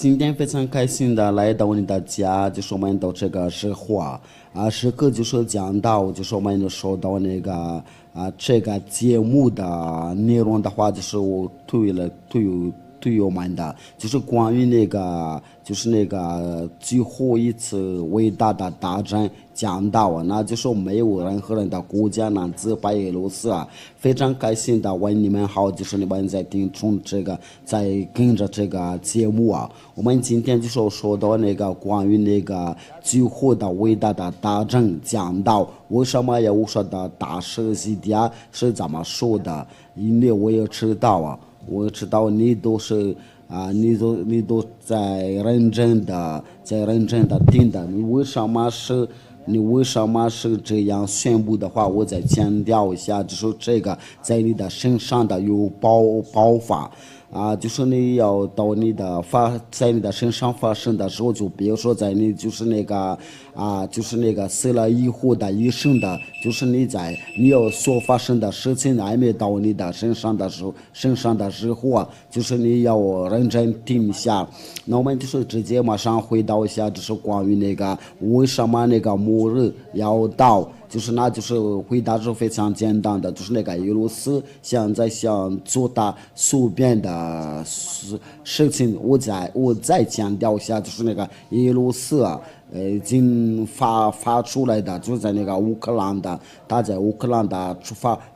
今天非常开心的来到你的家，就是我们的这个时话时刻就是讲到，就是我们说到那个这个节目的内容的话，就是我对我们的，就是关于那个就是那个最后一次伟大的大战讲到那就是没有任何人的国家能自白俄罗斯非常开心的问你们好，就是你们在听从这个，在跟着这个节目我们今天就是说到那个关于那个最后的伟大的大战讲到，为什么要说的大设计的是怎么说的？因为我也知道我知道你都是你都在认真的听的，你为什么是这样宣布的话，我再强调一下，就是这个在你的身上的有爆发就是你要到在你的身上发生的时候，就比如说在你就是那个就是那个死了以后的医生的，就是你要所发生的事情还没到你的身上的时候就是你要认真听一下。那我们就是直接马上回到一下，就是关于那个为什么那个末日要到。就是回答是非常简单的，就是那个俄罗斯现在想做的随便的事情，我再强调一下，就是那个俄罗斯已经发出来的，就是在那个乌克兰的，他在乌克兰的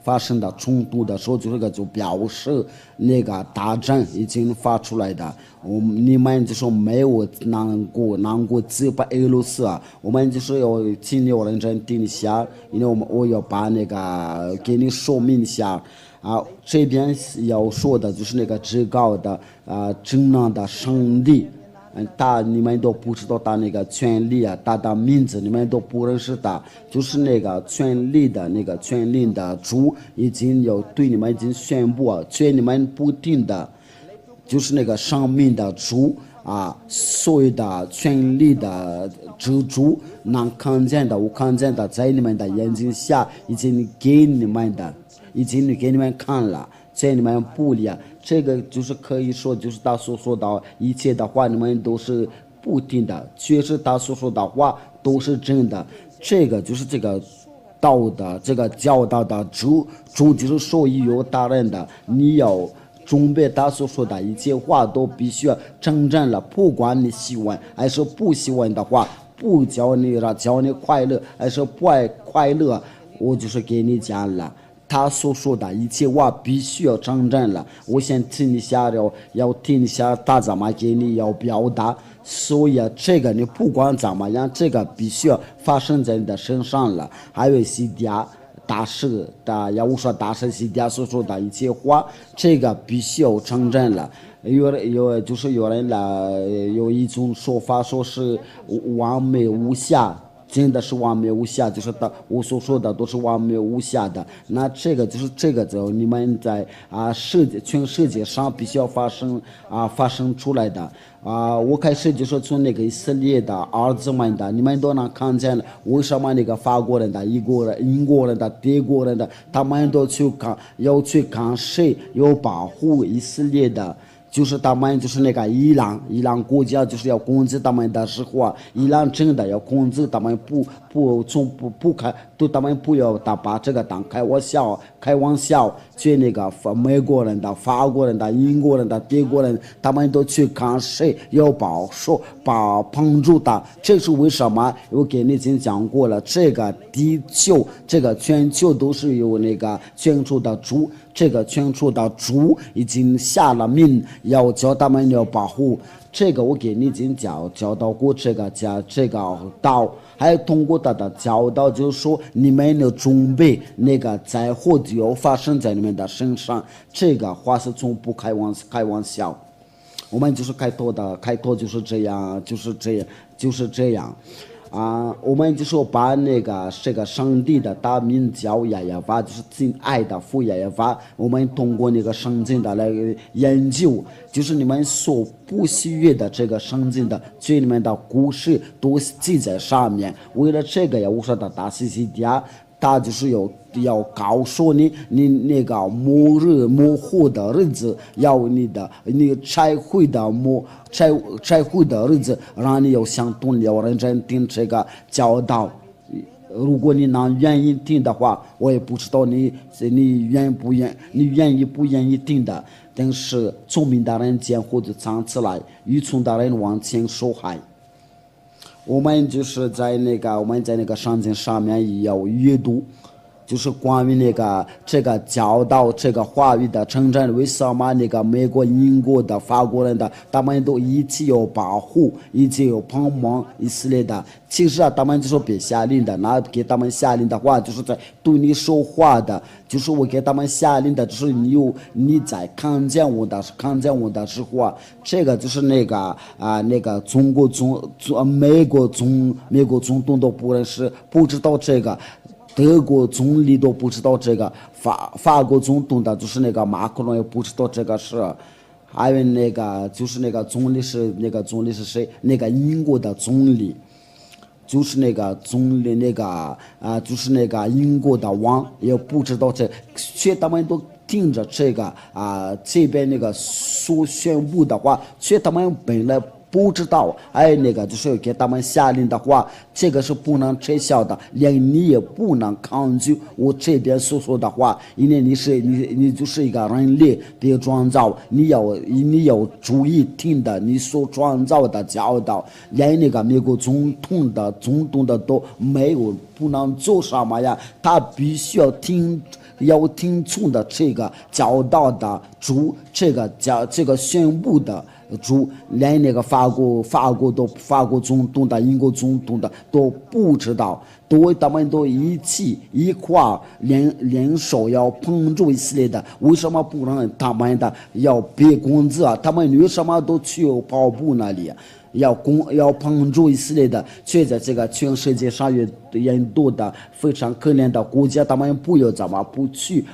发生的冲突的时候，就表示那个大战已经发出来的。你们就是没有能够击败俄罗斯我们就是要尽量认真听一下，因为我要把那个给你说明一下这边要说的就是那个至高的真正的上帝。你们都不知道他那个权利他的名字你们都不认识他，就是那个权利的主已经有对你们已经宣布劝你们不听的，就是那个生命的主所有的权利的之主，能看见的无看见的，在你们的眼睛下已经给你们看了，在你们不理这个就是可以说，就是他所说的一切的话，你们都是不听的，确实他所说的话都是真的。这个就是这个道的这个教导的主就是属于有大人的，你要准备他所说的一切话都必须要真正了，不管你喜欢还是不喜欢的话，不教你快乐还是不爱快乐，我就是给你讲了。他所说的一切话必须要真正了，我先听一下要听一下他怎么给你要表达，所以这个你不管怎么样，这个必须要发生在你的身上了。还有西迪亚大师的，要我说大师西迪亚所说的一切话，这个必须要真正了。就是有人有一种说法，说是完美无瑕。真的是完美无瑕，就是我所说的都是完美无瑕的。那这个就是你们在全世界上必须要发生出来的我开始就是从那个以色列的儿子们的，你们都能看见了，为什么那个法国人的、英国人的、德国人的，他们都要去看谁要保护以色列的。就是他们就是那个伊朗国家就是要控制他们的时候伊朗真的要控制他们他们不要把这个当开玩笑，去那个美国人的、法国人的、英国人的、德国人，他们都去看谁要帮助他。这是为什么？我给你已经讲过了，这个地球这个全球都是由那个全球的主，这个全球的主已经下了命，要叫他们要保护。这个我给你已经教导过这个道，还有通过他的教导，就是说你们要准备那个灾祸就要发生在你们的身上，这个话是从不开玩笑。我们就是开拓就是这样我们就说把那个这个上帝的大名叫耶和华，就是敬爱的父耶和华。我们通过那个圣经的来研究，就是你们所不喜悦的这个圣经的最里面的故事都记在上面。为了这个呀，我说的大西西家他就是要告诉你，你那个末后的日子，要你拆毁的日子，让你要相懂，要认真听这个教导。如果你愿意听的话，我也不知道你愿意不愿意听的。但是聪明的人见或者藏起来，愚蠢的人往前受害。我们就是在那个圣经上面也要阅读，就是关于这个教导这个话语的成真，为什么那个美国、英国的、法国人的，他们都一起要保护，一起要帮忙以色列的。其实他们就是别下令的，那给他们下令的话，就是在对你说话的，就是我给他们下令的，就是你在看见我的时候啊，这个就是那个美国总统都不认识，不知道这个。德国总理都不知道这个，法国总统的就是那个马克龙也不知道这个事，还有就是那个总理是谁？那个英国的总理，就是那个总理就是那个英国的王也不知道这，却他们都听着这个这边那个所宣布的话，却他们本来。不知道，就是给他们下令的话，这个是不能撤销的，连你也不能抗拒我这边所说的话，因为你就是一个人类的创造，你要注意听的你所创造的教导，连那个美国总统的都没有不能做什么呀，他必须要听从的这个教导的主，这个宣布的。主连那个法国总统的、英国总统的都不知道，他们都一块联手要帮助以色列的，为什么不让他们的要别工资啊？他们为什么都去跑步那里？要帮助以色列的，却在这个全世界上人多的非常可怜的国家，他们怎么不去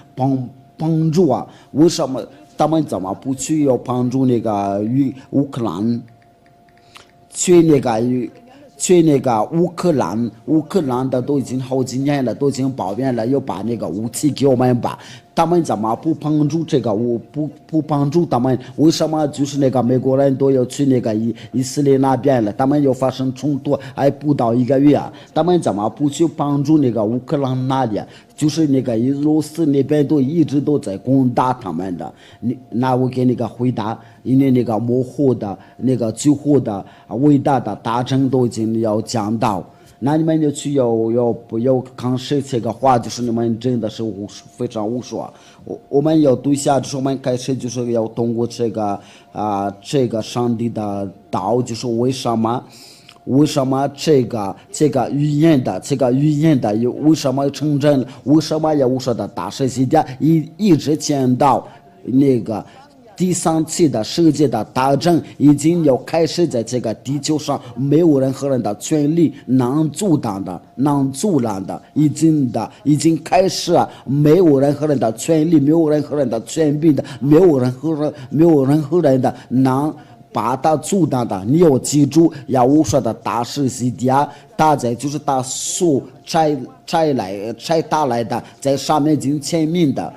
帮助啊？为什么？他们怎么不去要帮助那个乌克兰？去那个乌克兰的都已经好几年了，都已经抱怨了，要把那个武器给我们吧。他们怎么不帮助这个？不帮助他们？为什么就是那个美国人都要去那个以色列那边了？他们又发生冲突，还不到1个月啊！他们怎么不去帮助那个乌克兰那里？就是那个俄罗斯那边都一直都在攻打他们的。那我给那个回答，因为那个幕后的最后的伟大的大臣都已经要讲到。那你们就去要看谁这个话，就是你们真的是非常无说。我们要对下，就是我们开始就是要通过这个上帝的道，就是为什么这个语言的为什么成真？为什么要无说的大世界一直见到那个。第3次的世界的大战已经要开始，在这个地球上没有任何人的权利能阻挡的，已经开始了，没有任何人的权利，没有任何人的权柄的，没有任何人的能把它阻挡的。你要记住，要我说的大世界，大在就是他所拆打来的，在上面已经签名的。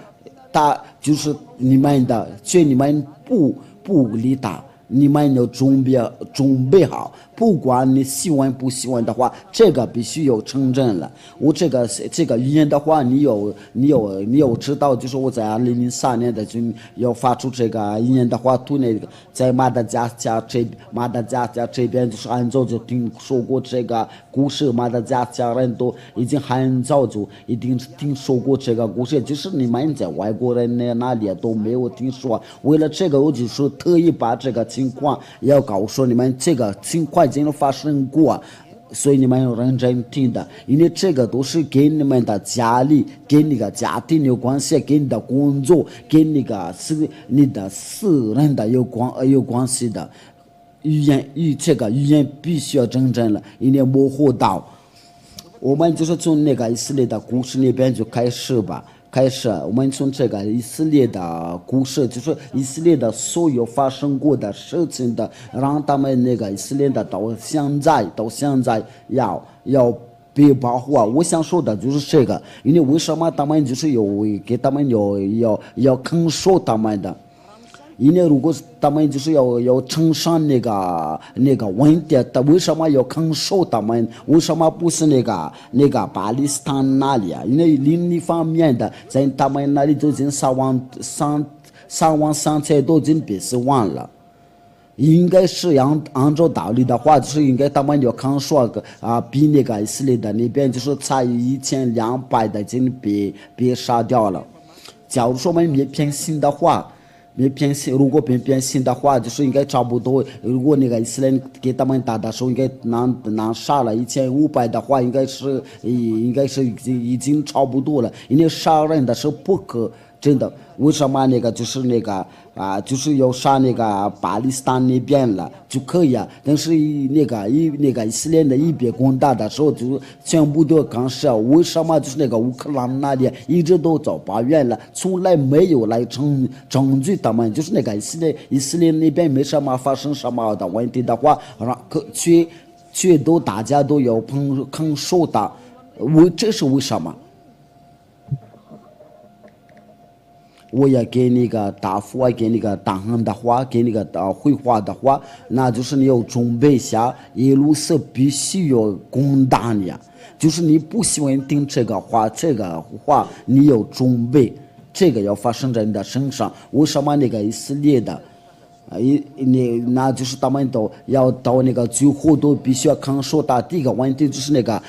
他就是你们的，却你们不理他，你们要准备好，不管你喜欢不喜欢的话，这个必须要承认了。我这个语言的话，你有知道，就是我在2003年的就要发出这个语言的话，对那个在马达加斯加这边就是很早就听说过这个故事，马达加斯加人都已经很早就一定听说过这个故事，就是你们在外国人那里都没有听说。为了这个，我就说特意把这个情况要告诉你们，这个情况已经发生过，所以你们要认真听的，因为这个都是跟你们的家里、跟那个家庭有关系，跟你的工作、跟你的私人的有关系的。这个语言必须要真正了，因为模糊到，我们就是从那个以色列的故事那边就开始吧。我们从这个以色列的故事，就是以色列的所有发生过的事情的，让他们那个以色列的到现在要被保护啊！我想说的就是这个，因为为什么他们就是给他们要肯受他们的？因为如果他们就是要承上那个问题，他为什么要肯受他们？为什么不是那个巴勒斯坦那里啊？因为另一方面的，在他们那里都已经3万3千都已经被死亡了。应该是按照道理的话，就是应该他们要肯说比那个以色列的那边就是差1200的已经被杀掉了。假如说我们没偏心的话。如果偏心的话，就是应该差不多。如果那个以色列给他们打的时候，应该拿杀了1500的话，应该是已经差不多了。因为杀人的是不可真的，为什么那个就是就是要杀那个巴勒斯坦那边了就可以啊？但是那个以色列的一边攻打的时候，就全部都干涉。为什么就是那个乌克兰那里一直都找抱怨了，从来没有来证据他们，就是那个以色列那边没什么发生什么的问题的话，却都大家都要肯受的，这是为什么？我也给那个答复，给那个答案的话，给那个回话的话，那就是你要准备下，耶路撒必须要攻打你啊！就是你不喜欢听这个话，你要准备，这个要发生在你的身上。为什么那个以色列的？那就是他们都要到那个最后都必须要肯受的。第一个问题就是那个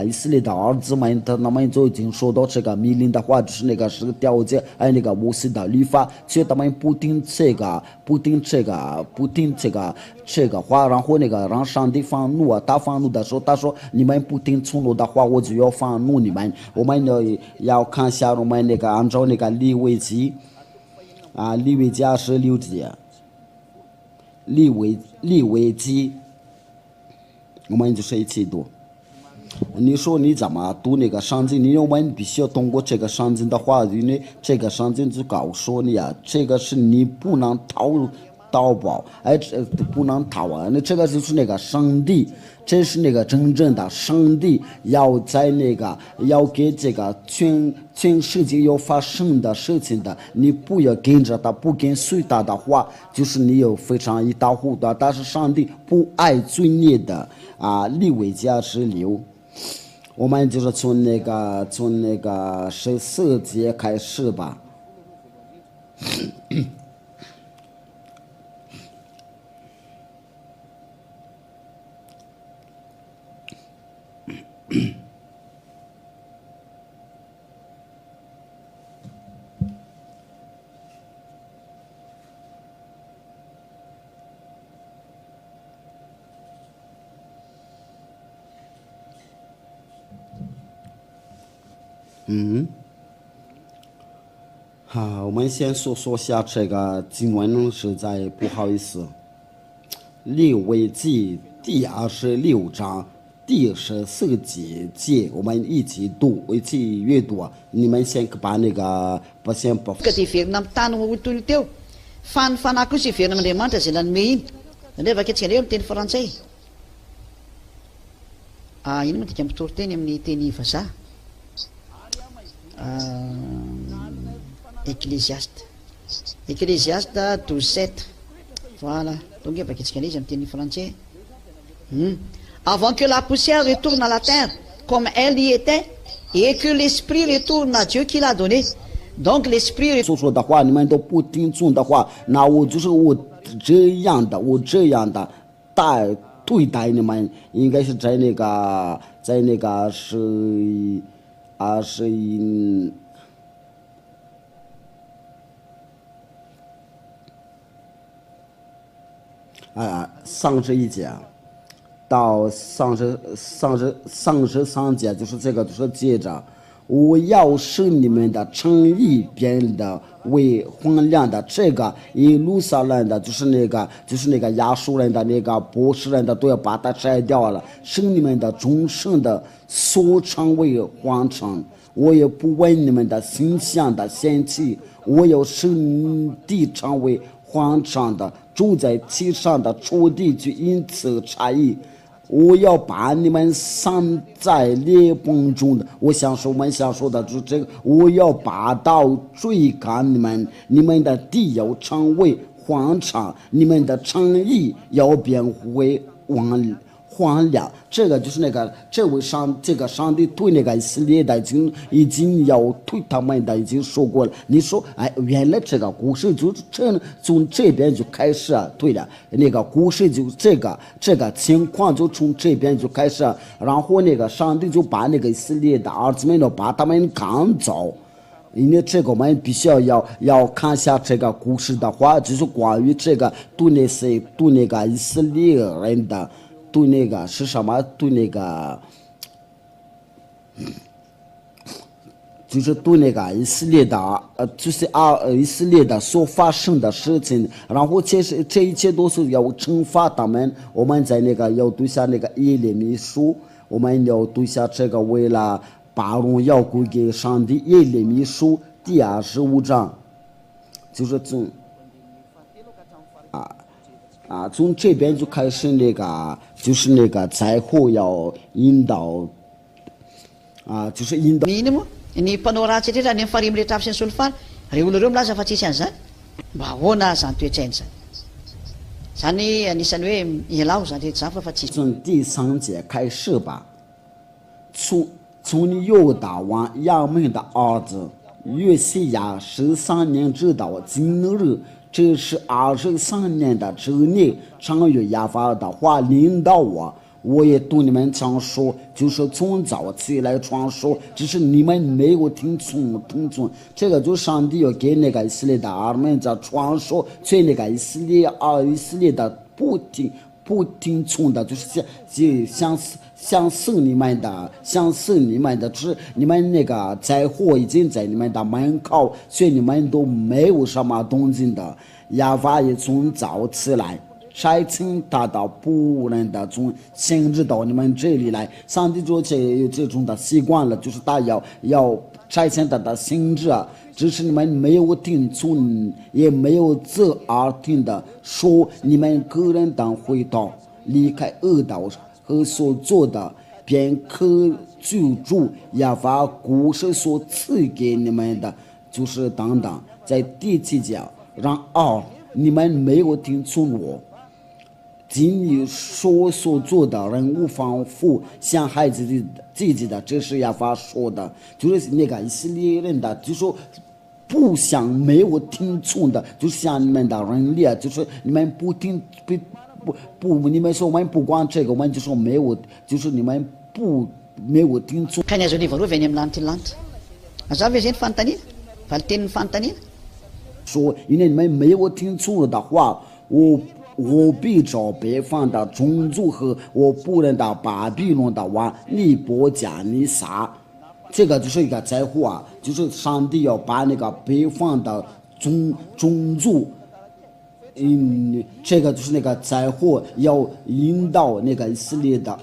以色列的儿子们，他们就已经说到这个命令的话，就是那个是个条件，还有那个摩西的律法，所以他们不听这个话，然后那个让上帝愤怒啊，他愤怒的时候，他说你们不听从我的话，我就要愤怒你们。我们要看一下我们那个按照那个利未记26节。利未记，我们就是一起读。你说你怎么读那个圣经？我们必须要通过这个圣经的话，因为这个圣经就告诉你啊，这个是你不能逃跑，不能逃啊！那这个就是那个上帝，这是那个真正的上帝要在要给这个全世界要发生的事情的，你不要跟着他，不跟随他的话，就是你有非常一塌糊涂。但是上帝不爱罪孽的利未记26，我们就是从那个14节开始吧。好，我们先说下这个经文，实在不好意思。利未记第26章第14节，我们一起读，一起阅读啊！你们先把那个先把。Ka dia heverina amin'ny tany hotono teo fa ny fanahy kosa heverina amin'Andriamanitra izay nanome iny. Nefa anketsika leo amin'ny teny frantsay. Ino moa dika mitory teny amin'ny teny vazaha? Ecclésiaste 12:7. Voilà. Donc nefa anketsika izy amin'ny teny frantsay. Avant que la poussière retourne à la terre comme elle y était et que l'esprit retourne à Dieu qui l'a donné. Donc l'esprit 说的话你们都不听从的话，那我这样的对待你们，应该是在那个是31节到33节，就是这个就是接着，我要使你们的诚意变得为荒凉的。这个耶路撒冷的，就是那个亚述人的那个波斯人的，都要把它摘掉了，使你们的终生的所成为荒场。我也不为你们的形象的嫌弃，我要使地成为荒场的，住在其上的土地就因此差异。我要把你们散在裂缝中的，我想说的就是这个，我要把刀追赶你们，你们的地要成为荒场，你们的城邑要变为荒凉。这个就是那个这位这个上帝对那个以色列的已经要对他们的已经说过了。你说，哎，原来这个故事就从这边就开始啊，对了，那个故事就这个情况就从这边就开始，然后那个上帝就把那个以色列的儿子们把他们赶走。因为这个我们必须要看一下这个故事的话，就是关于这个对那个以色列人的。对那个是什么？对那个，就是对那个以色列的，就是以色列的所发生的事情，然后这一切都是要惩罚他们。我们在那个要读下那个耶利米书，我们要读下这个为了把荣耀归给上帝。耶利米书第25章，就是从这边就开始那个，就是那个灾祸要引导，就是引导。Mino moa ny mpanao ratsy etrehtra any amin'ny farihy rehetra avy sy ny solofana, ireo olona ireo milaza fa tsisy an'izany. Mba ahoana zany toetrainy zany? Zany anisany hoe ialao zany rehetra zany fa tsisy. 从第3节开始吧，从犹大王亚门的儿子约西亚13年直到今日。这是23年的这年，常有亚法的话领导我也对你们常说，就是从早起来传说，只是你们没有听从。这个就是上帝要给那个以色列的儿们在传说，所以那个以色列的不听从的，就是想死你们的，就是你们那个灾祸已经在你们的门口，所以你们都没有什么动静的。亚法也从早起来，差遣他的仆人的从先知到你们这里来。上帝就有这种的习惯了，就是他要差遣他的先知啊，只是你们没有听从，也没有侧耳听的，说你们个人当回到离开恶道和所做的，便可救助亚法古时所赐给你们的，就是等等。在第7节，你们没有听从我，今你所做的人无仿佛像孩子自己的，这是亚法说的，就是那个以色列人的，就说不想没有听从的，就是像你们的人类，就是你们不听不，你们说我们不管这个，我们就说没有，就是你们没有听从。Ka ny azo ny voalohany any amin'ny lanitra lanitra. Mazava ve zay ny fanontaniana? Fa ny tenin'ny fanontaniana. 说因为你们没有听从的话，我必找北方的种族和我仆人的巴比伦的王尼波加尼撒。这个就是一个灾祸啊，就是上帝要把那个北方的种族。这个就是那个灾祸要引导那个以色列的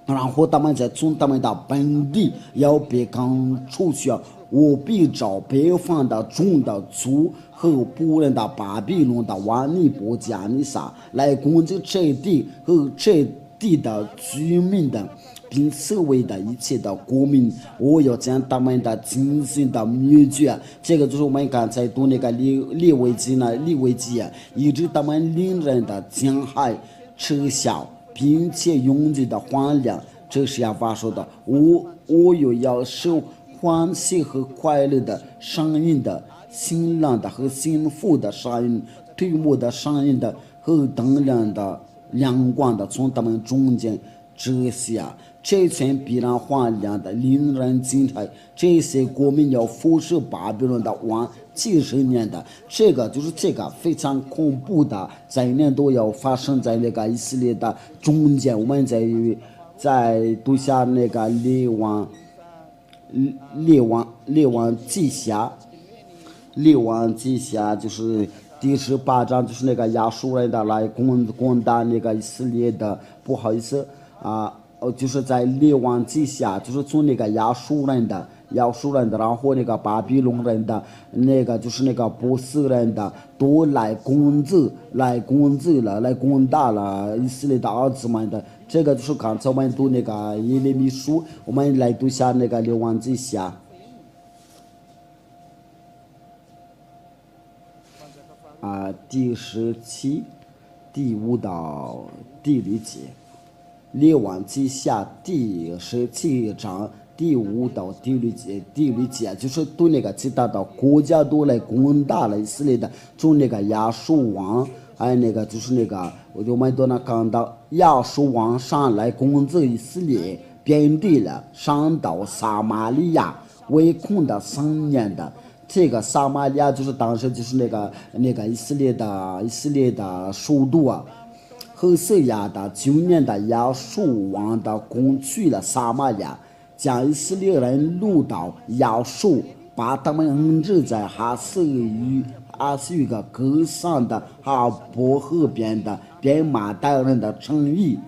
然后他们再从他们的本地要被赶出去。我必找北方的众的族和仆人的巴比伦的王尼波加尼撒来攻击这地和这地的居民的，并周围的一切的国民，我要将他们的精神的灭绝。这个就是我们刚才读那个利未记以致他们令人的惊骇、耻笑，并且拥挤的荒凉。这是亚法说的，我又要受欢喜和快乐的声音的，新郎的和幸福的声音，推磨的声音的和灯亮的阳光的从他们中间折下。这群必然荒凉的令人惊骇，这些国民要服侍巴比伦的王几十年的，这个就是这个非常恐怖的灾难都要发生在那个以色列的中间。我们在读下那个列王记下就是第18章，就是那个亚述人的来攻打那个以色列的，不好意思就是在列王记下，就是从那个亚述人的，然后那个巴比伦人的，那个就是那个波斯人的，都来攻打了以色列的儿子们的，这个就是刚才我们读那个耶利米书，我们来读下那个列王记下。第17、第5到第6节，列王记下第17章第5到第6节，第6节就是对那个其他的国家都来攻打了以色列的，从那个亚述王，还有那个就是那个，我们都能看到亚述王上来攻击以色列，遍地了，上到撒玛利亚，围困的3年的。这个撒玛利亚就是当时就是那个以色列的首都啊，何西亚的9年的亚述王的攻取了撒玛利亚，将以色列人掳到亚述，把他们安置在哈斯语个歌上的哈伯河边的便马代人的城邑。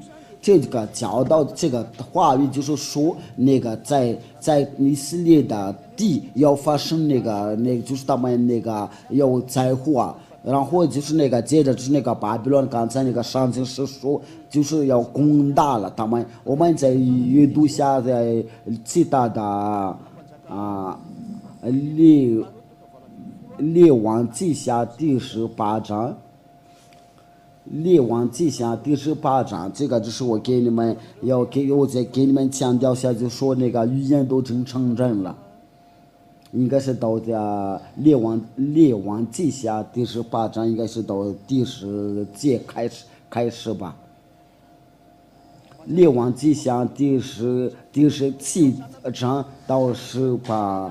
这个教导这个话语就是说，那个在以色列的地要发生那个就是他们那个要灾祸，然后就是那个接着就是那个巴比伦，刚才那个上经是说就是要攻打了他们。我们在阅读下在其他的列王记下第18章。列王记下第18章，这个就是我再给你们强调一下，就说那个预言都真成真了，应该是到的列王记下第18章，应该是到第10节开始吧。列王记下第17章到18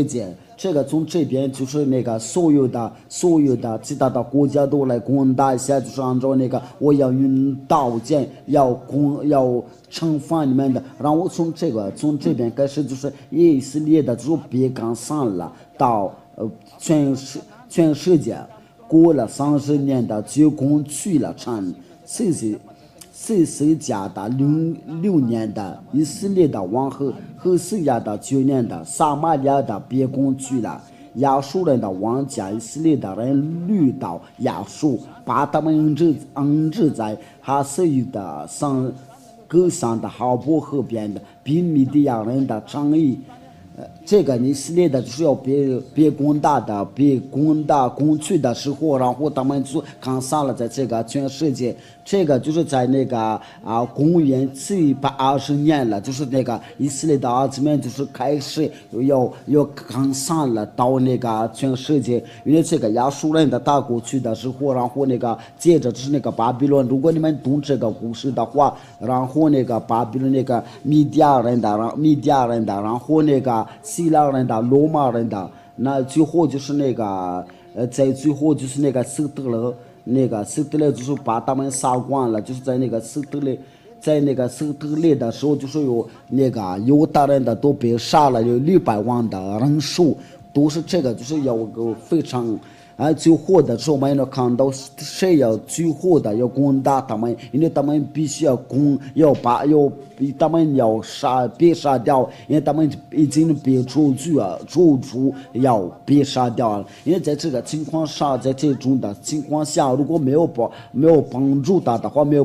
节。这个从这边就是那个所有的其他的国家都来攻打一下，就是按照那个我要用刀剑要惩罚你们的。然后从这边开始就是以色列的就别刚上了到全世界，过了30年的就攻取了城。西西家的6年的以色列的王和西亚的9年的撒玛利亚的别攻取了。亚述人的王将以色列的人掳到亚述，把他们安置在哈斯语的歌上的哈伯河边的比米利亚人的城邑。这个以色列的就是要别攻取的时候，然后他们就刚上了在这个全世界。这个就是在那个公元720年了，就是那个以色列的儿子们就是开始要刚上了到那个全世界。因为这个亚述人的打过去的时候，然后那个接着就是那个巴比伦。如果你们懂这个故事的话，然后那个巴比伦那个米甸人的，然后那个希腊人的、罗马人的，那最后就是那个在最后就是那个希特勒就是把他们杀光了，就是在那个希特勒的时候，就是有那个犹大人的都被杀了，有600万的人数，都是这个就是有个非常。最后的时候，我们要看到谁要最后的要攻打他们，因为他们必须他们要被杀掉，因为他们已经被出要被杀掉了。因为在这个情况下，在这种的情况下，如果没有帮助他的话，没有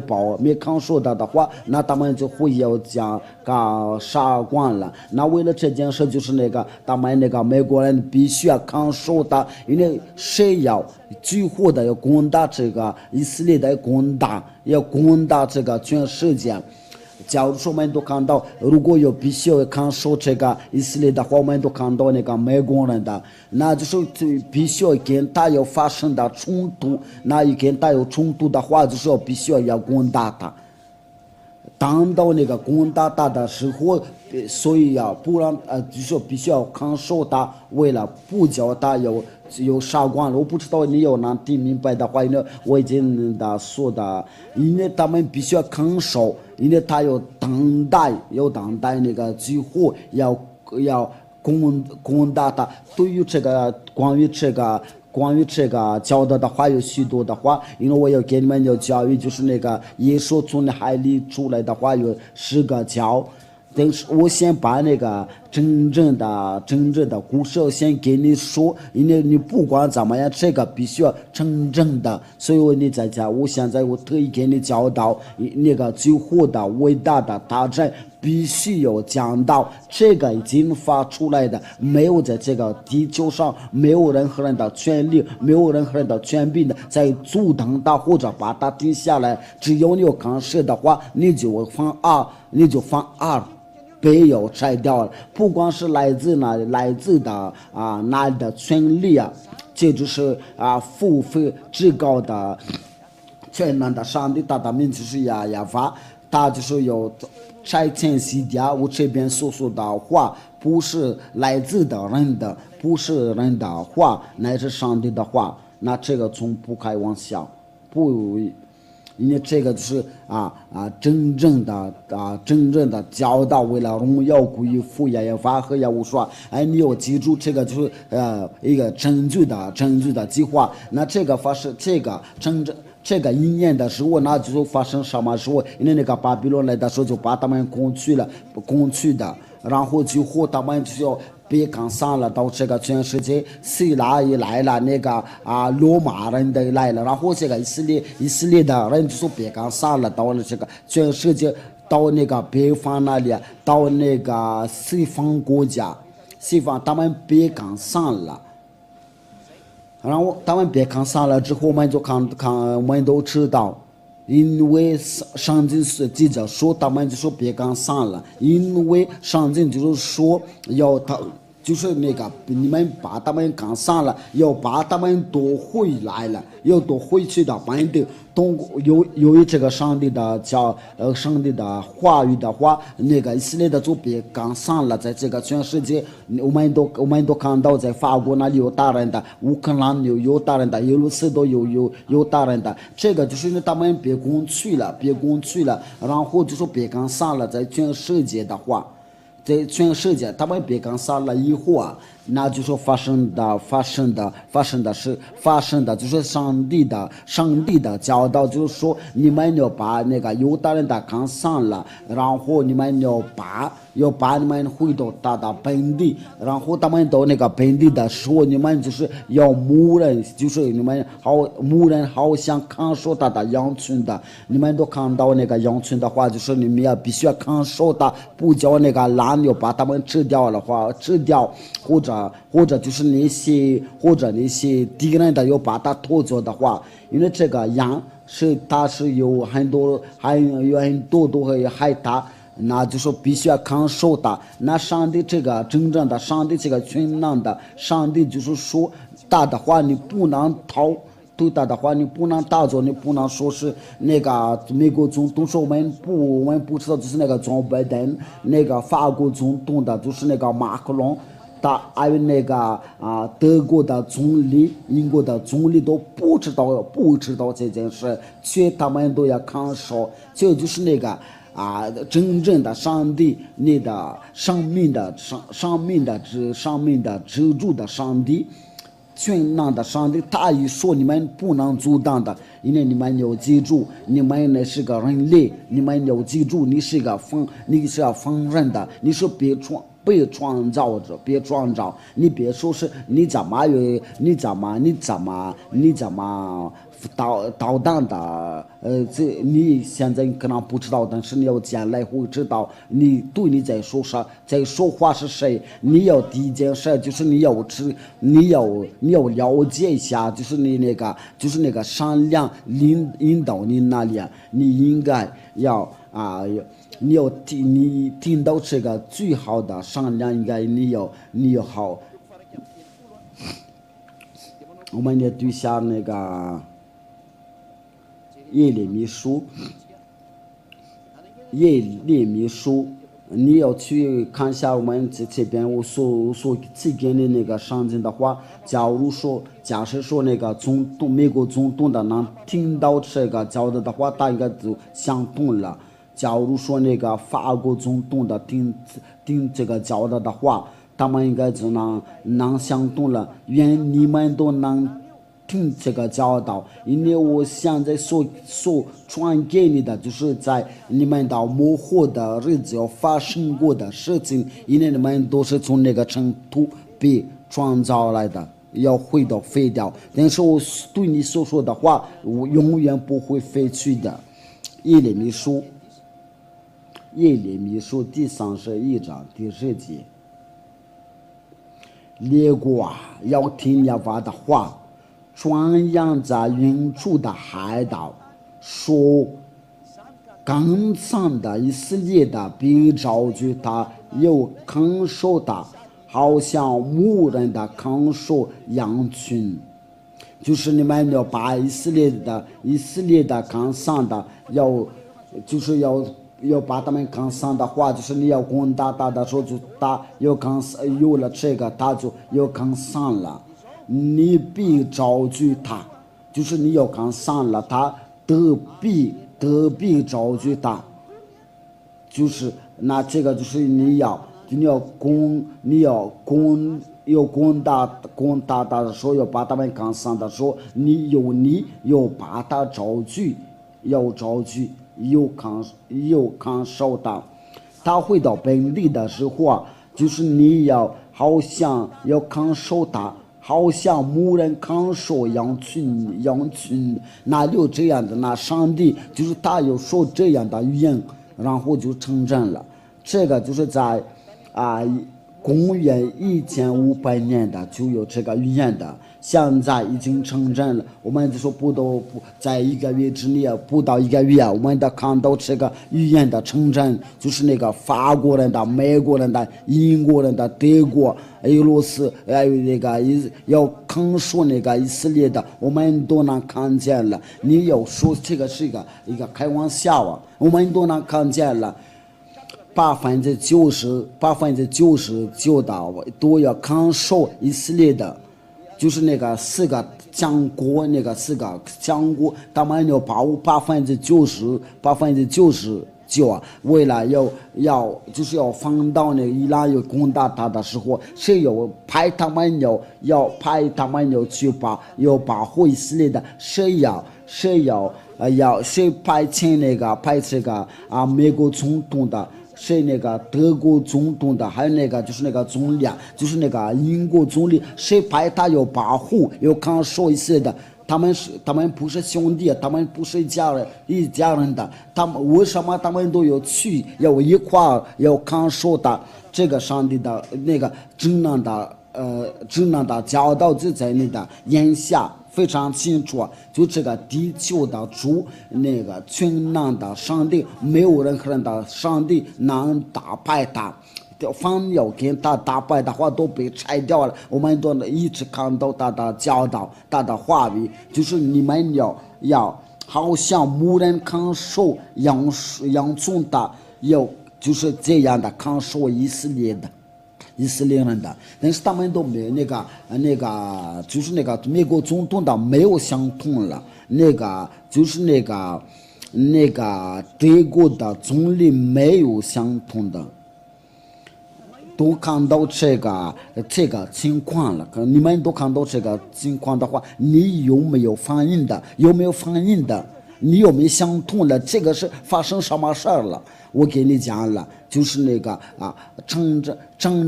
看守他的话，那他们就会要将杀光了。那为了这件事，就是那个他们那个美国人必须要看守他，因为谁要最后的要攻打这个以色列的要攻打这个全世界。假如说我们都看到，如果有必须要看守这个以色列的话，我们都看到那个美国人的，那就是必须要跟他有发生的冲突，那一跟他有冲突的话，就是必须要攻打他。当到那个攻打他的时候，所以不然就是必须要看守他，为了不叫他有杀光了。我不知道你有能听明白的话，因为我已经说的，因为他们必须要看守，因为他有等待那个最后要攻打他。对于这个关于这个教导的话有许多的话，因为我要给你们有教育，就是那个耶稣从海里出来的话有10个教。但是我先把那个真正的故事先给你说，因为你不管怎么样，这个必须要真正的。所以你在家，我现在我特意给你教导那个最后的伟大的大战。必须有讲到，这个已经发出来的，没有在这个地球上，没有任何人的权利，没有任何人的权柄的在阻挡它或者把它定下来。只要你有干涉的话，你就犯二倍要拆掉了。不光是来自的哪里的权利啊，这就是付费至高的全能的上帝，他的名字是亚法，他就是有。拆迁西家，我这边所说的话不是来自的人的，不是人的话，乃是上帝的话。那这个从不开玩笑，不，因为这个就是真正的教导，为了荣耀归于父耶和华和耶和华。你要记住，这个就是一个拯救的计划。那这个发生这个一年的时候，那就发生什么时候？因为那个巴比伦来的时候，就把他们攻去的，然后最后他们就要被赶上了，到这个全世界，希腊也来了，那个罗马人的来了，然后这个以色列的人就被赶上了，到了这个全世界，到那个北方那里，到那个西方国家，他们被赶上了。然后他们别看上了之后，我们都知道，因为上经是记者说他们就说别看上了，因为上经就是说要他就是那个你们把他们赶上了，要把他们夺回来了，要夺回去的本地。由于这个上帝的话语的话，那个以色列的就别赶上了，在这个全世界，我们都看到，在法国那里有大人的，乌克兰有大人的，俄罗斯都有大人的，这个就是因为他们别攻去了，然后就说别赶上了，在全世界的话。在全世界，他们别赶上了以后那就说发生的，就是上帝的教导，就是说你们要把那个犹大人的赶上了，然后你们要把你们回到他的本地，然后他们到那个本地的时候，你们就是要牧人，就是你们牧人好像看守他的羊群的，你们都看到那个羊群的话，就是你们要必须要看守他，不叫那个狼要把他们吃掉，或者就是那些敌人的要把它拖走的话，因为这个羊它是有很多都会害它，那就说必须要看守它。那上帝这个真正的上帝，这个全能的上帝就是说他的话你不能逃。对他的话，你不能打走，你不能说是那个美国总统说我们不知道，就是那个总拜登，那个法国总统的，就是那个马克龙，还有那个德国的总理、英国的总理都不知道这件事，却他们都要看守，这就是那个真正的上帝，你的生命的支柱的上帝。全能的上帝，他一说你们不能阻挡的，因为你们要记住，你们那是个人类，你们要记住，你是要丰人的，你是被创造者，别创造，你别说是你怎么捣蛋的，你现在可能不知道，但是你要将来会知道，你在说话是谁。你要第一件事就是你要了解一下，就是你那个善良引导你那里你应该要你听到这个最好的善良，应该你要好。我们也读下那个耶利米书，你要去看一下我们这边我所寄给你那个上经的话。假设说那个美国总统的能听到这个教导的话，他应该就相同了。假如说那个法国总统的听这个教导的话，他们应该就能相同了。愿你们都能听这个教导，因为我现在所传给你的，就是在你们的幕后的日子要发生过的事情，因为你们都是从那个尘土被创造来的，要回到废掉。但是我对你所说的话，我永远不会废去的。耶利米书第31章第10节，列国啊，要听耶和华的话，传扬在远处的海岛，说刚上的以色列的必招聚他，又看守他，好像牧人的看守羊群。就是你们要把以色列的刚上的就是要把他们刚上的话，就是你要攻打他的时候，就他有了这个，他就要刚上了。你必招聚他，就是你要刚上了，他得必招聚他，就是那这个就是你要攻打他的时候，要把他们刚上的时候，你要把他招聚，又看守他。他回到本地的时候啊，就是你要好像要看守他，好像牧人看守羊群，那就这样的，那上帝就是他有说这样的语言，然后就成真了。这个就是在公元1500年的就有这个语言的，现在已经成真了。我们就说不在1个月之内，不到1个月，我们都看到这个语言的成真，就是那个法国人的、美国人的、英国人的、德国、俄罗斯，还有那个要看守那个以色列的，我们都能看见了。你要说这个是一个开玩笑啊，我们都能看见了。99%都要看守以色列的，就是那个4个强国，他们要把握99%啊，为了就是要放到那个伊朗要攻打他的时候，谁要派他们去保护以色列的，谁派这个美国总统的。谁那个德国总统的，还有那个就是那个总理，就是那个英国总理，谁派他要保护要看守以色列的，他们不是兄弟，他们不是一家人的，他们为什么他们都要去要一块要看守的？这个上帝的那个真正的教导就在你的眼下非常清楚，就这个地球的主，那个全能的上帝，没有任何人的上帝能打败他。凡要跟他打败的话，都被拆掉了。我们都一直看到他的教导，他的话语，就是你们要好像牧人看守羊群的，要就是这样的看守以色列人的，但是他们都没有那个就是那个美国总统的没有相同了，就是那个德国的总理没有相同的，都看到这个情况了。你们都看到这个情况的话，你有没有反应的？你有没有相同的？这个是发生什么事儿了？我给你讲了，就是那个真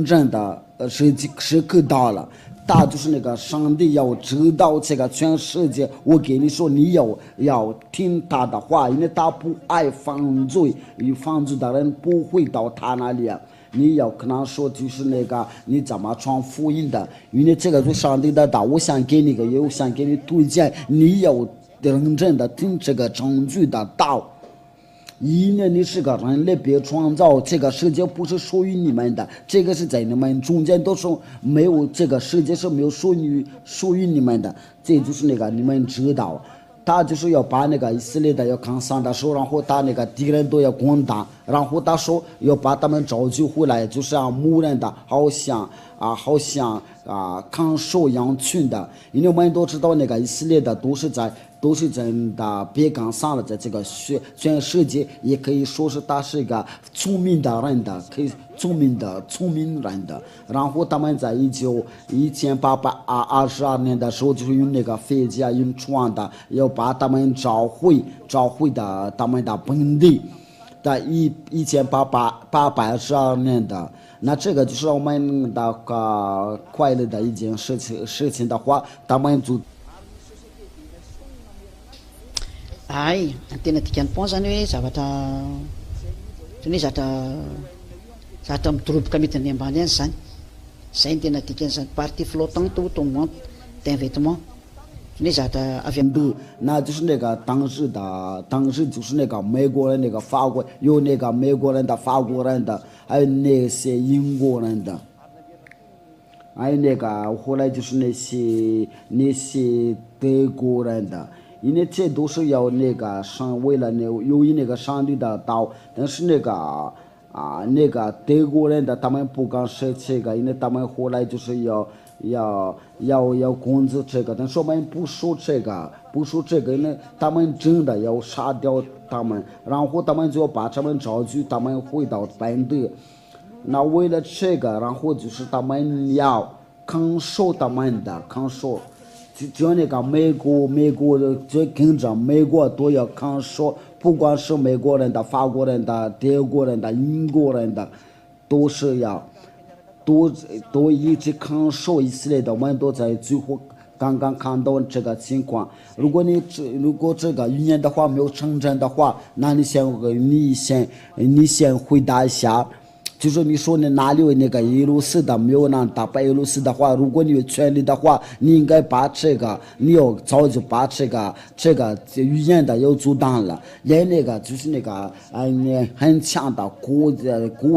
正的时刻到了，他就是那个上帝要知道这个全世界。我给你说，你要听他的话，因为他不爱犯罪，犯罪的人不会到他那里。你要跟他说，就是那个你怎么传福音的，因为这个是上帝的道。我想给你我想给你推荐，你要认真的听这个证据的道。因为你是个人类被创造，这个世界不是属于你们的，这个是在你们中间，都是没有，这个世界是没有属于你们的。这就是那个你们知道，他就是要把那个以色列的要看上的时候，然后他那个敌人都要攻打，然后他说要把他们召集回来，就是牧人的，好像看守羊群的。因为我们都知道那个以色列的都是在都是真的别杠上了，在这个全世界也可以说是他是一个聪明的人的，可以聪明人的。然后他们在1822年的时候，就是用那个飞机啊，用船的，要把他们找回的他们的本地。在1882年的，那这个就是我们的快乐的一件事情的话，他们就。ay tena tikan'ny pon zany hoe zavatra tony zavatra midoroboka mety ny ambany any zany zay ny tena dikany zany partie flottante ou tombante d'un vêtement tony zavatra avy那就是那个当时就是那个美国人那个法国有那个美国人的法国人的还有那些英国人的还有那个后来就是那些德国人的因为这都是要那个为了由于那个上帝的道，但是那个德国人的他们不敢说这个，因为他们后来就是要控制这个，但是我们不说这个，因为他们真的要杀掉他们，然后他们就要把他们召集，他们回到本地。那为了这个，然后就是他们要抗受他们的抗受。就那个美国的，就跟着美国都要抗受，不管是美国人的、法国人的、德国人的、英国人的，都是要都一直抗受以色列的，我们都在最后刚刚看到这个情况。如果这个预言的话没有成真的话，那你先回答一下。就是你说你哪里有那个耶路撒的没有让打败耶路撒的话，如果你有权利的话，你应该把这个，你要早就把这个预言的要阻挡了。连那个就是那个很强的国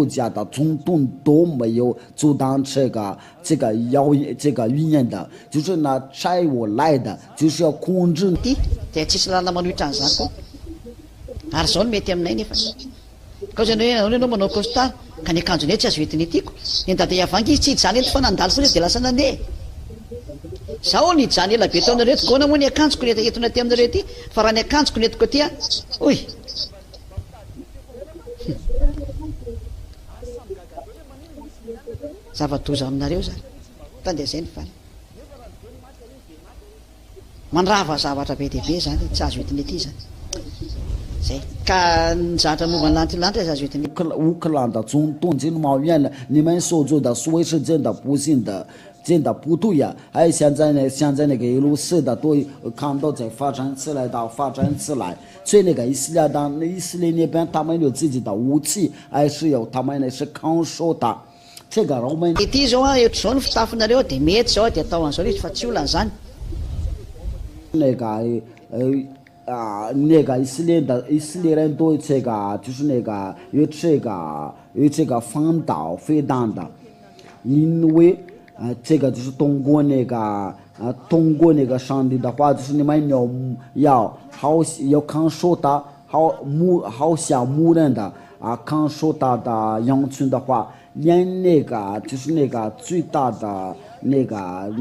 家的总统都没有阻挡这个预言的，就是那债务来的，就是要控制。dia tsisy lalana manohitra an'izany koa ary zao no mety aminay nefa ka ohatrany hoe anao manao costard ka ny akanjony tsy azo entiny tiako ny dada iavangy izy tsy hijany eto fa nandalo foana dia lasa nandeha zaho ny hijany ela be tao aminareo eto gaona moa ny akanjoko ny entona ty aminareo ty fa raha ny akanjoko ny etiko ty oy zava-doza aminareo zany tandeha zay ny faly mandrava zavatra be dehibe zany tsy azo entiny aty zany zay ka ny zavatra momba ny lanitra azo entiny乌克兰的总统这毛远了，你们所做的所谓是真的不信的，真的不对呀！还有现在那个耶路撒的都看到在发展起来，所以那个以色列那边他们有自己的武器，还是有他们那是抗受的。这个我们 ity zao eotr'izao ny fitafinareo dia mety zao dia atao an'izao izy fa tsy olana zany 那个以色列人都这个就是那个有这个反导飞弹的，因为这个就是通过那个上帝的话，就是你们要看守他，好像牧人的看守他的羊群的话，连那个就是那个最大的那个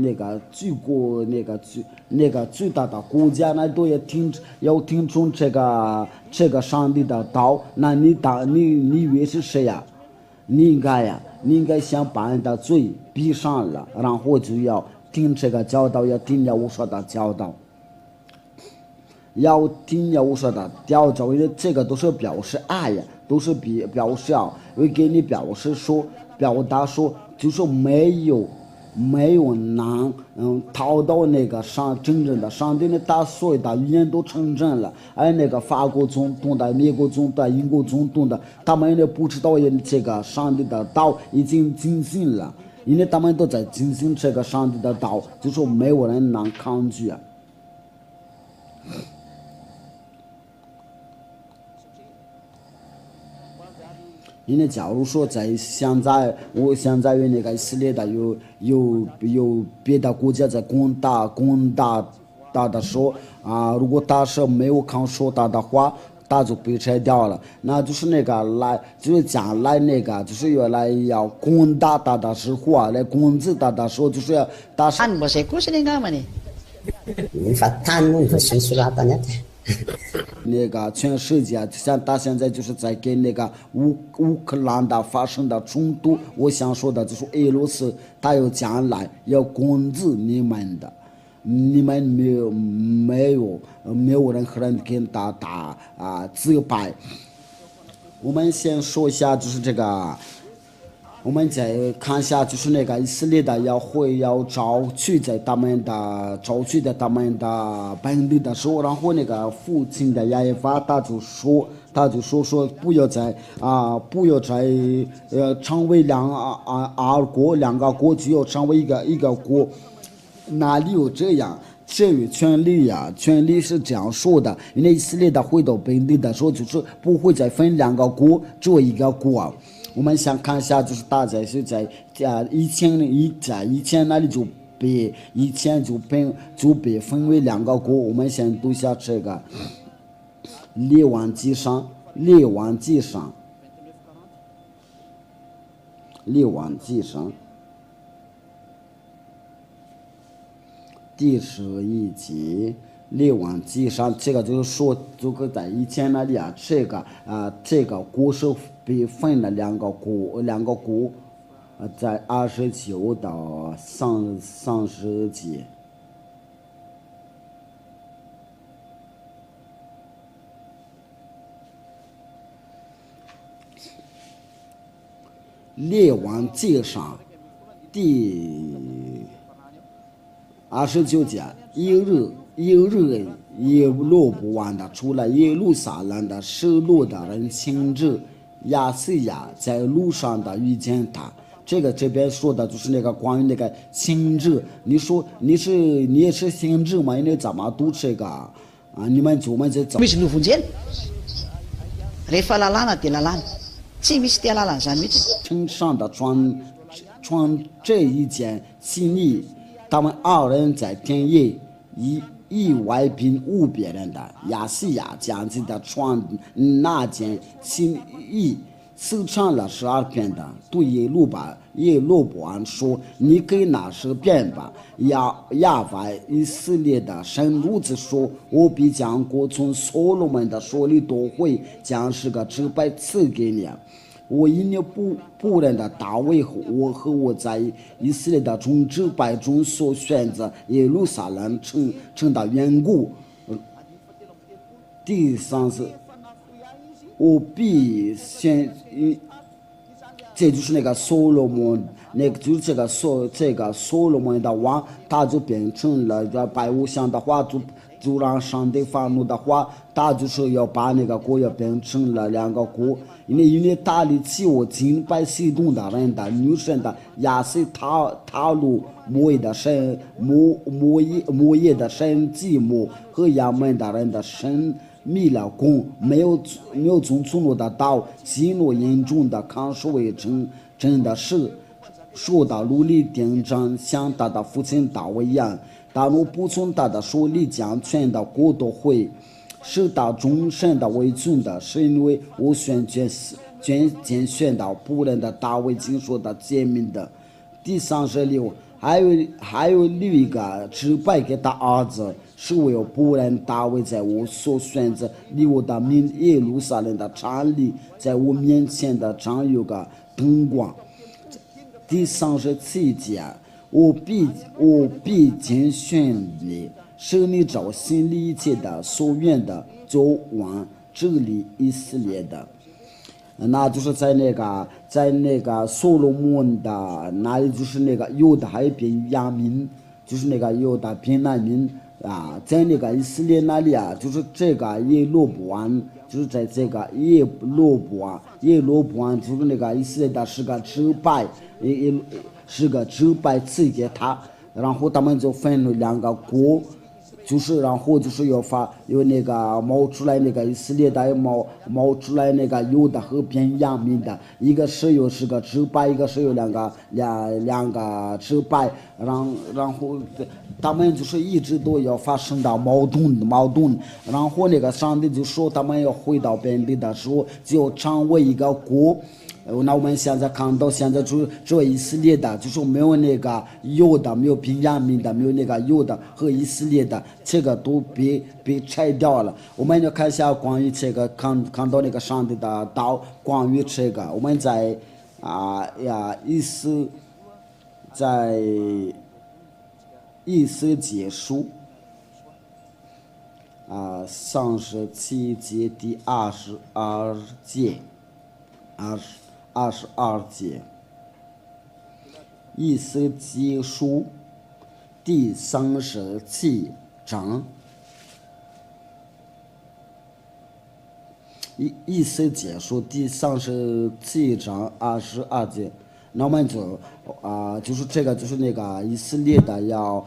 最大的国家呢，都要听从这个上帝的道。那你以为是谁呀？你应该先把人的嘴闭上了，然后就要听这个教导，要听耶和华的教导，要听耶和华的教导，因为这个都是表示爱呀，都是表示会给你表达说，就是没有能逃到那个真正的上帝的大所有的预言都成真了，而那个法国总统的、美国总统的、英国总统的，他们也不知道这个上帝的道已经进行了，因为他们都在进行这个上帝的道，就是没有人能抗拒啊。因为假如说现在有那个以色列的有别的国家在攻打的时候如果他是没有抗守他的话，他就被拆掉了。那就是那个就是将来那个就是要攻打他的时候来攻击他的时候，就是要打。Any mba zay kosa ny angambany 你发谈论和叙述了大家的。那个全世界，像他现在就是在跟那个乌克兰的发生的冲突。我想说的就是俄罗斯，他有将来要攻击你们的，你们没有任何人跟他打自白。我们先说一下，就是这个。我们再看一下，就是那个以色列的要招去在他们的本地的时候，然后那个父亲的亚耶法他就说不要在成为两个国，只有成为一个国，哪里有这样？这有权利呀，权利是这样说的，因为以色列的回到本地的时候，就是不会再分两个国做一个国。我们想看一下，就是大概是在以前那里就被分为两个国。我们先读一下这个列王纪上第11节。列王纪上，这个就是说，这个在以前那里这个国是被分了两个国，在29到30节。列王纪上第29节，一日耶罗波安的出了耶路撒冷的示罗的人亲自亚西亚在路上的遇见他。这边说的就是那个关于那个亲自。你说你也是亲自吗？你怎么读这个你们就们在走。misy novonjely rehefa lalàna dia lalàna tsy misy tia lalàna zany mihitsy. 身上的穿这一件新衣，他们二人在田野以外并无别人的。亚西亚将自己的穿那件新衣撕成了12片的，对耶罗波安说：“你给那10片吧。亚法以色列的神如此说：我必将国从所罗门的手里夺回，将10个支派赐给你。我因你仆人的大卫和我在以色列的众支派中所选择耶路撒冷城的缘故。”第3是我必先，这就是那个所罗门，那个就是这个所罗门的王，他就变成了拜偶像的话，就让上帝发怒的话，他就是要把那个国要变成了两个国。因为大力气我敬拜西东的人的女神的亚西塔路摩耶的神摩耶的神祭摩和亚门的人的神密了宫，没有从路的道，激怒严重的抗受为真的是受到奴隶订正，像他的父亲大卫一样。大陆不从他的手里将全的国都会是他终身的为尊的，是因为我选拣选到仆人的大卫经说的诫命的。第36，还有另一个支派给他儿子，是为仆人大卫在我所选择离我的名耶路撒冷的城里，在我面前的常有个灯光。第37节，我必拣选你，使你照心里一切的所愿的做完治理以色列的。那就是在那个所罗门的那里，就是那个犹大还有便雅悯，就是那个犹大便雅悯在那个以色列那里就是这个耶罗波安，就是在这个耶罗波安就是那个以色列的10个支派，10个支派赐给他，然后他们就分了2个国。就是然后就是有那个冒出来那个以色列的冒出来那个犹大和便雅悯的，一个是有10个支派，一个是有两个支派，然后他们就是一直都要发生到矛盾，然后那个上帝就说他们要回到本地的时候就成为一个国。那我们现在看到现在这以色列的，就是没有那个犹大，没有便雅悯的，没有那个犹大和以色列的，这个都被拆掉了。我们要看一下关于这个看到那个上帝的道，关于这个我们在在以斯结书37节第22节22节，以斯结书第37章，以斯结书第37章22节。那我们就是这个，就是那个以色列的要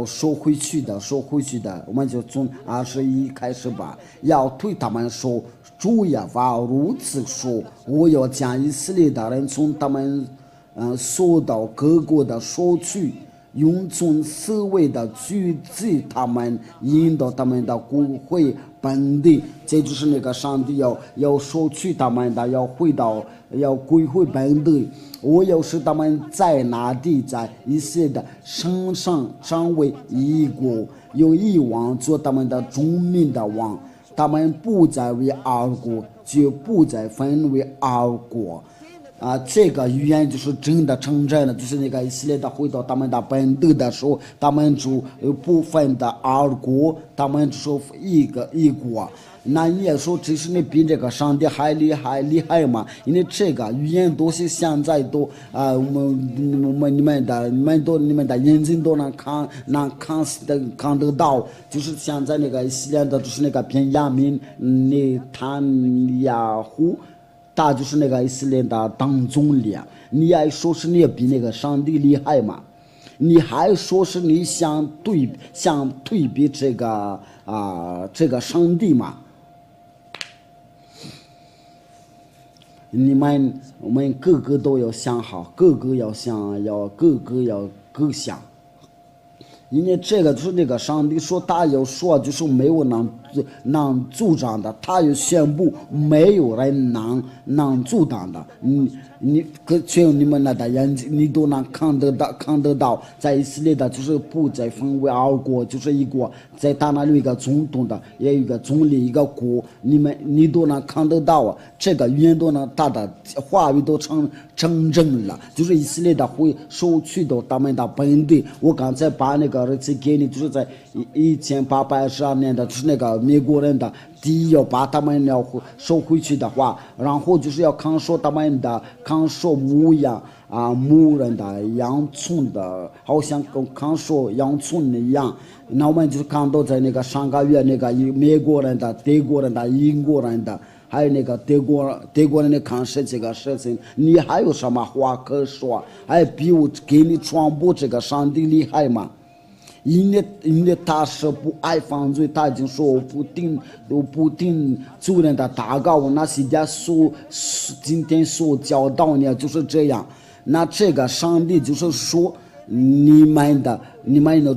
收回去的，我们就从21开始吧，要对他们说，主耶和华如此说，我要将以色列的人从他们所到各国的收去，用从思维的举止他们，引导他们的归回本地。这就是那个上帝要收取他们的，要归回本地。我要使他们在那地，在以色列的身上成为一国，有一王做他们的众民的王，他们不再为二国，就不再分为二国。这个预言就是真的成真了，就是那个以色列的回到他们的本地的时候，他们就部分的二国，他们就说一国。那你也说这是你比这个上帝还厉害嘛？因为这个语言都是现在都你们的眼睛都能看得到，就是现在那个以色列的，就是那个便雅悯内塔尼亚胡。他就是那个以色列的当总理，你还说是你比那个上帝厉害吗？你还说是你想对比这个上帝吗？我们个个都要想好，个个要想，各想。因为这个就是那个上帝说，他要说就是没有能阻挡的，他要宣布没有人能阻挡的。只有你们那的眼睛，你都能看得到，在以色列的就是不再分为二国，就是一国，在他那里有一个总统的，也有一个总理，一个国，你都能看得到啊。这个语言都能，他的话语都成真了，就是以色列的会收取到他们的本地。我刚才把那个日子给你，就是在1822年的，就是那个美国人的。第一要把他们要收回去的话，然后就是要看守他们的，看守牧人的羊村的，好像跟看守羊村一样。那我们就看到在那个上个月那个美国人的、德国人的、英国人的，还有那个德国人的看守这个事情，你还有什么话可说？还比我给你传播这个上帝厉害吗？因为他是不爱犯罪，他已经说我不听主人的祷告，我那些的今天所教导你就是这样。那这个上帝就是说，你们的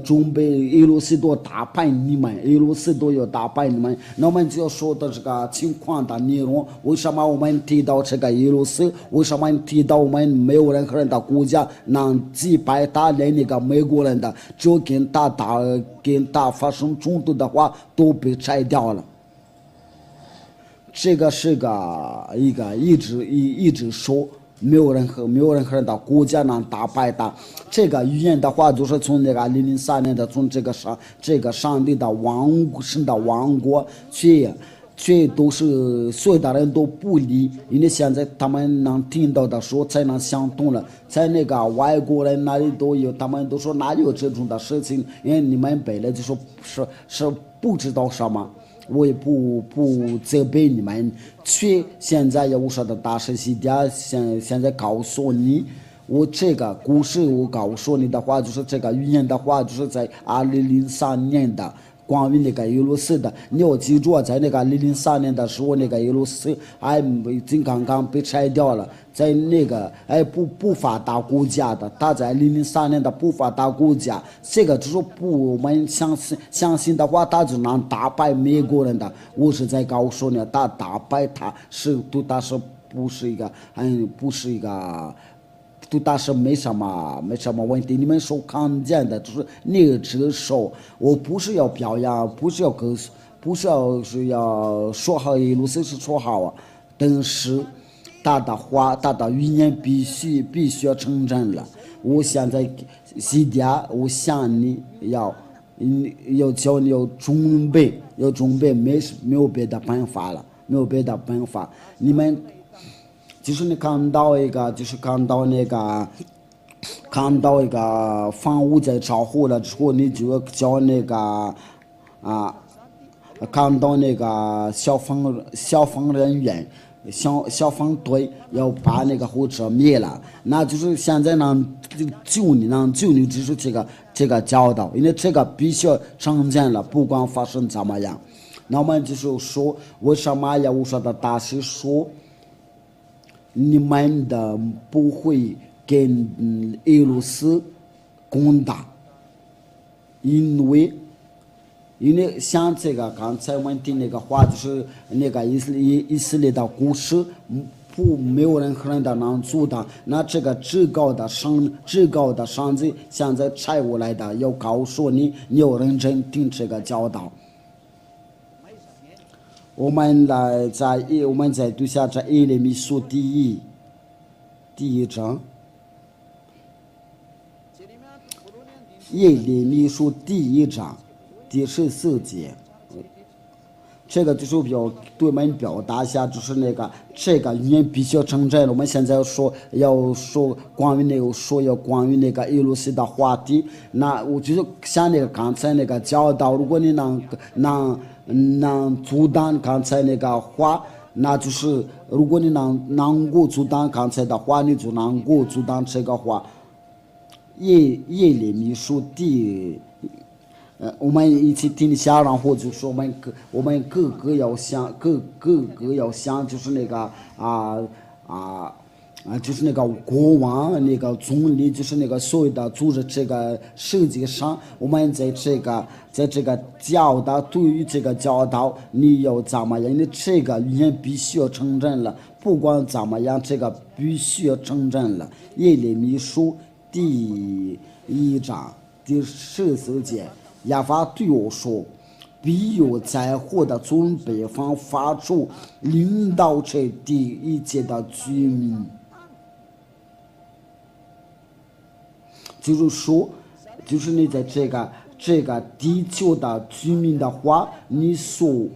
准备耶路撒冷打败你们，耶路撒冷要打败你们。那我们就要说的这个情况的内容，为什么我们提到这个耶路撒冷？为什么提到我们没有任何人的国家能击败他，连那个美国人的，只有跟他发生冲突的话，都被拆掉了。这个是一个一直说。没有任何人的国家能打败他。这个语言的话，就是从那个2003年的，从这个上帝的神的王国却都是所有的人都不理，因为现在他们能听到的说才能想通了，在那个外国人那里都有，他们都说哪有这种的事情，因为你们本来就说是不知道什么。我也不责备你们，却现在有说的大事情的，现在告诉你，我这个故事我告诉你的话，就是这个语言的话，就是在2003年的关于那个耶路撒冷，你要记住，在那个2003年的时候，那个耶路撒冷已经刚刚被拆掉了，在那个不发达国家的，他在2003年的不发达国家，这个就是我们相信的话，他就能打败美国人的。我是在告诉你，他打败他是对他是不是一个。对大师没什么问题，你们所看见的就是那个只手，我不是要表扬，不是要说好一路是说好啊，但是他的话，他的语言必须要成真了。我现在我想你要叫你要准备，没有别的办法了，没有别的办法，你们。就是你看到一个房屋在着火了之后，你就要叫看到那个消防人员、消防队要把那个火车灭了。那就是现在能救你，只是这个教导，因为这个必须成见了，不管发生怎么样。那我们就是说，为什么要我说的大师说？你们的不会跟俄罗斯攻打，因为像这个刚才我们听那个话，就是那个以色列的故事，没有任何人的能阻挡。那这个至高的上帝现在拆过来的，要告诉你，你要认真听这个教导。我们再读下这耶利米书第一章，耶利米书第1章第14节，这个就是对我们表达一下，就是这个语言必须要成真了。我们现在要说关于那个俄罗斯的话题，那我就是像刚才那个教导，如果你能阻挡刚才那个话，那就是如果你能够阻挡刚才的话，你就能够阻挡这个话。耶利米书我们一起听一下，然后就说我们各个要想，就是就是那个国王，那个总理，就是那个所有的组织这个世界上，我们在这个教导，对于这个教导，你要怎么样？你这个语言必须要成真了，不管怎么样，这个必须要成真了。耶利米书第1章第14节，耶和华对我说：“必有灾祸的从北方发出，领导这地一切的居民。”就是说，就是你在这个地球的居民的话，你从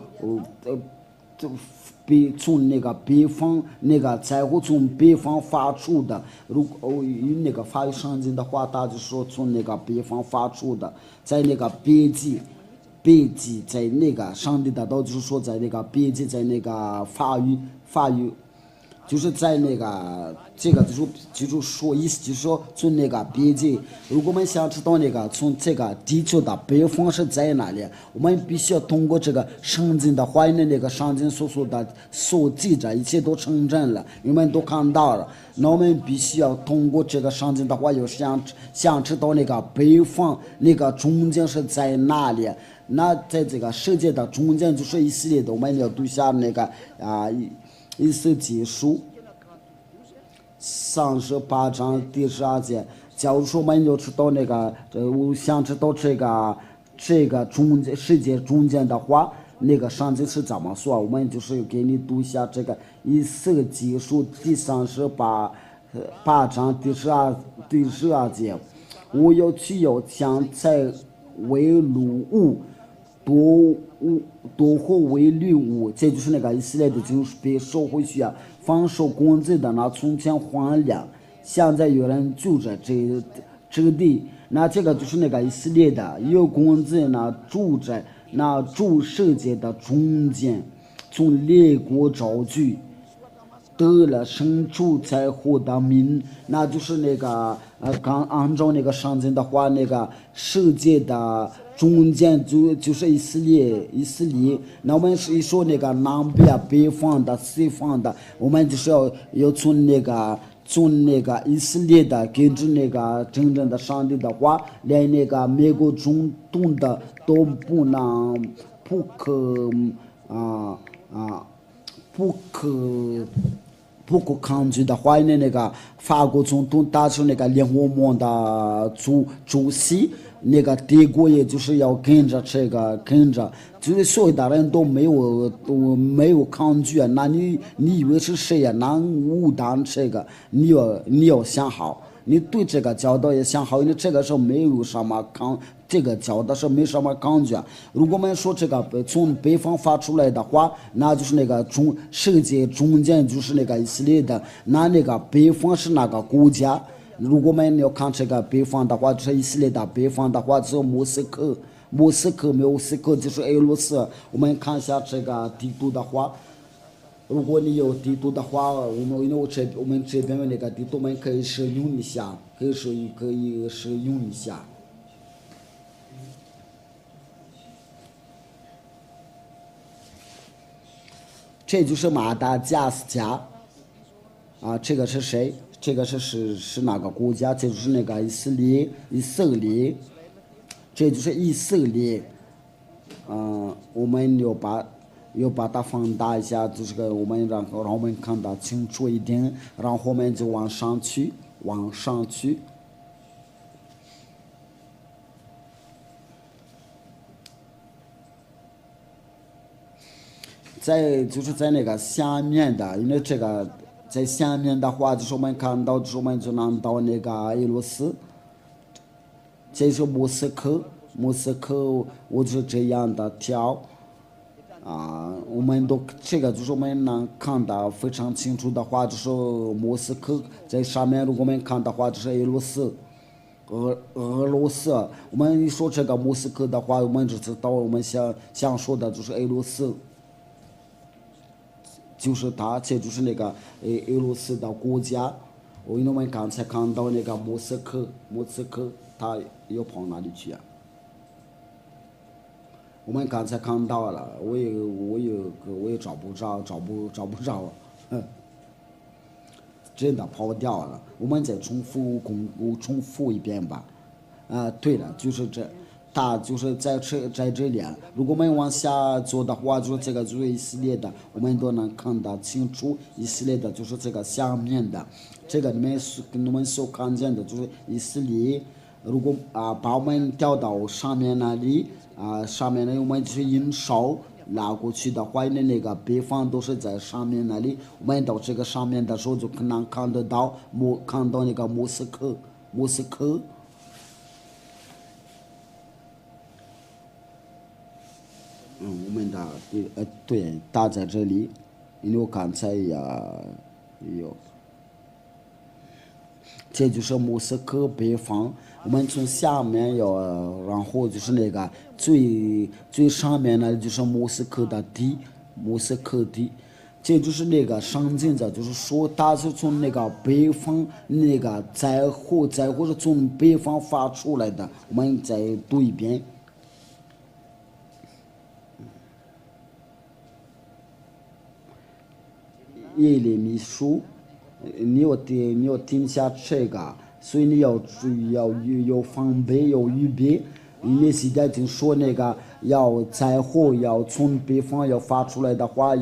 那个北方那个灾祸从北方发出的，如果与那个法语圣经的话，他就说从那个北方发出的，在那个北极，在那个上帝的道就是说在那个北极，在那个法语。就是在那个这个就是说意思就是说从那个北极，如果我们想知道那个从这个地球的北方是在哪里，我们必须要通过这个圣经的话语，那个圣经所记着一切都成真了，我们都看到了。那我们必须要通过这个圣经的话语，想知道那个北方那个中间是在哪里。那在这个世界的中间就是以色列的，我们要读下那个以斯帖书38章第12节。假如说我们要知道那个，我想知道这个世界中间的话，那个上帝是怎么说？我们就是给你读一下这个以斯帖书第38章第12节。我要去要将菜为掳物，夺货为掠物，这就是那个以色列的就是被收回去啊，放手工资的那从前荒凉，现在有人住着这个地，那这个就是那个以色列的有工资那住世界的中间，从列国招聚，得了生出灾祸的民，那就是那个刚按照那个圣经的话，那个世界的中间就是以色列。那我们是一说那个南边北方的西方的，我们就是要从那个以色列的跟着那个真正的上帝的话，连那个美国中东的都不可不可抗拒的话，那个法国总统当时那个联合盟的主席，那个德国也就是要跟着这个跟着，就是所有的人都没有抗拒啊。那你以为是谁呀？那武当这个你要想好。你对这个教导也想好，因为这个是没有什么这个教导是没什么抗拒。如果我们说这个从北方发出来的话，那就是那个世界中间就是那个以色列的，那个北方是那个国家。如果我们要看这个北方的话，就是以色列的北方的话，就是莫斯科就是俄罗斯。我们看一下这个地图的话。如果你有地图的话，我们这边的那个地图，我们可以使用一下，这就是马达加斯加，啊，这个是谁？这个是哪个国家？这就是那个以色列，这就是以色列。我们要把它放大一下，就是个我们让我们看得清楚一点，然后我们就往上去。就是在那个下面的，因为这个在下面的话，就是我们看到，就是我们就能到那个俄罗斯，这是莫斯科，我就是这样的跳。我们都这个就是我们能看得非常清楚的话，就是莫斯科在上面。如果我们看的话，就是俄罗斯。我们一说这个莫斯科的话，我们就知道我们想说的就是俄罗斯，就是它，这就是那个俄罗斯的国家。我们刚才看到那个莫斯科，它要跑哪里去啊？我们刚才看到了，我也找不着，真的跑掉了。我们再重复一遍吧。对了，就是它就是在这里。如果我们往下走的话，就是这个就是以色列的，我们都能看得清楚。以色列的就是这个下面的，这个你们所看见的就是以色列。如果把我们调到上面那里。上面呢，我们就是用手拉过去的话，那个北方都是在上面那里。我们到这个上面的时候，就可能看到那个莫斯科。我们的对，打在这里，因为我刚才也有。这就是莫斯科北方。我们从下面然后就是那个最上面呢，就是莫斯科地，这就是那个上镜的，就是说它是从那个北方那个灾祸是从北方发出来的。我们再读一遍。耶利米书。你要听下这个，所以你要注意，要防备，要预备。因为现在就说那个要灾祸要从北方要发出来的话，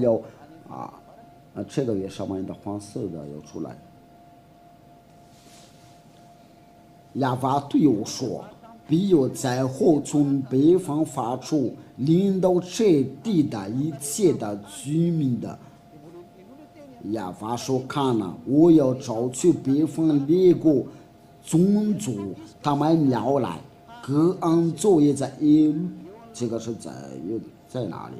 这个也上面的黄色的要出来。亚巴对我说：“必有灾祸从北方发出，临到这地的一切的居民的。”亚法说：“看了，我要招去北方列国宗族，他们要来，各安作业在这个是在哪里？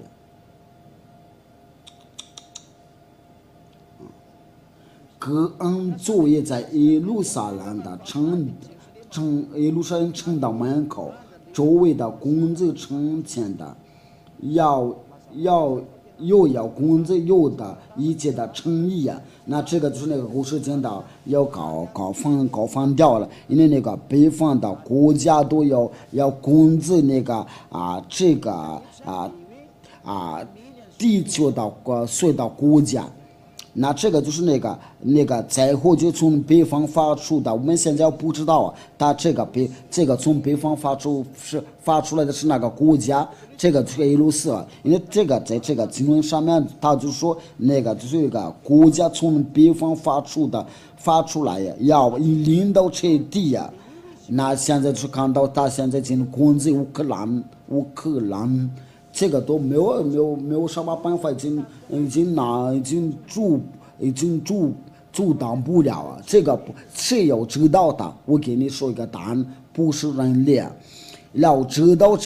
各安作业在耶路撒冷的耶路撒冷城的门口，周围的工子城前的，又要工子有的一切的诚意啊。那这个就是那个故事讲到要搞放掉了，因为那个北方的国家都要工子那个地球的所有的国家那这个就是那个灾祸就从北方发出的，我们现在不知道啊，它这个从北方发出来的是哪个国家？这个就是俄罗斯啊，因为这个在这个经文上面，他就说那个就是一个国家从北方发出来呀，要领导这地呀。那现在就看到他现在进入攻击乌克兰。这个都没有什么办法，已经阻挡不了啊！这个谁要知道的，我给你说一个答案，不是人脸，要知道。